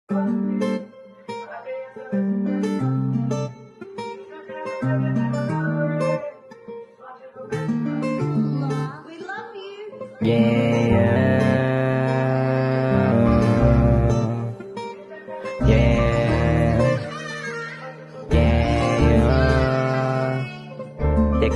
Teka,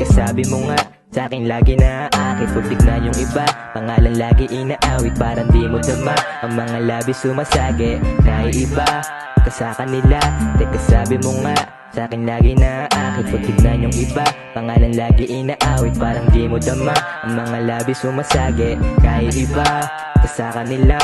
sabi mo nga sa'kin lagi na aakit, putik na yung iba, pangalan lagi inaawit, parang di mo dama, ang mga labis sumasagi, naiiba ka sa kanila. Teka, sabi mo nga sa'kin lagi na aakit, putik na yung iba, pangalan lagi inaawit, parang di mo dama, ang mga labis sumasagi, naiiba ka sa kanila.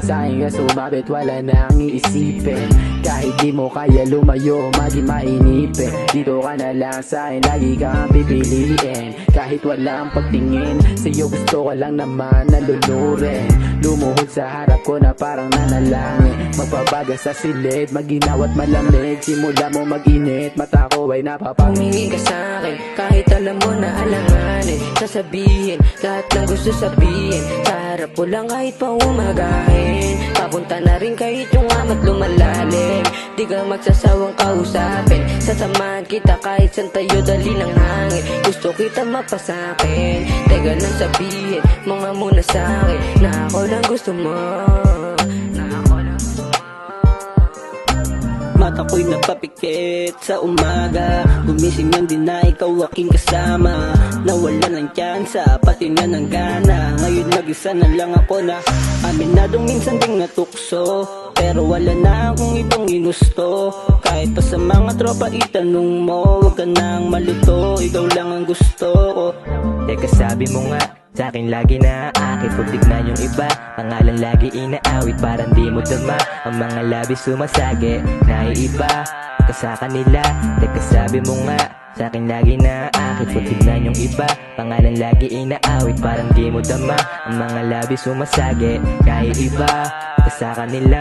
Sa'kin ka sumabit, wala nang iisipin, kahit di mo kaya lumayo, maging mainipin. Dito ka na lang sa'kin, lagi kang pipiliin, kahit walang pagtingin. Sa'yo gusto ko lang naman nalulurin, lumuhod sa harap ko na parang nanalangin. Magbabaga sa silid, maginaw at malamig, simula mo mag-init, mata ko ay napapangingin ka sa'kin. Kahit alam mo na alanganin, sasabihin lahat ng gusto sabihin, sa harap ko lang kahit pa umagahin. Papunta na rin kahit yung amat lumalalim, di ka magsasawang kausapin, sasamahan kita kahit saan tayo dali ng hangin. Gusto kita mapasakin, teka lang sabihin mo nga muna sa'kin na ako lang gusto mo, na ako lang gusto mo. Mata ko'y napapikit sa umaga, gumising nang di na ikaw aking kasama, nawala ng tsansa, pati na ng gana. Ngayon nag-isa na lang ako na aminadong minsan ding natukso, pero wala na akong ibang ginusto. Kahit pa sa mga tropa itanong mo, wag ka nang malito, ikaw lang ang gusto ko. Teka, sabi mo nga sa'kin lagi na aakit, putik na yung iba, pangalan lagi inaawit, parang di mo dama, ang mga labis sumasagi, naiiba ka sa kanila. Teka, sabi mo nga sa'kin lagi na aakit, putik na yung iba, pangalan lagi inaawit, parang di mo dama, ang mga labis sumasagi, naiiba ka sa kanila.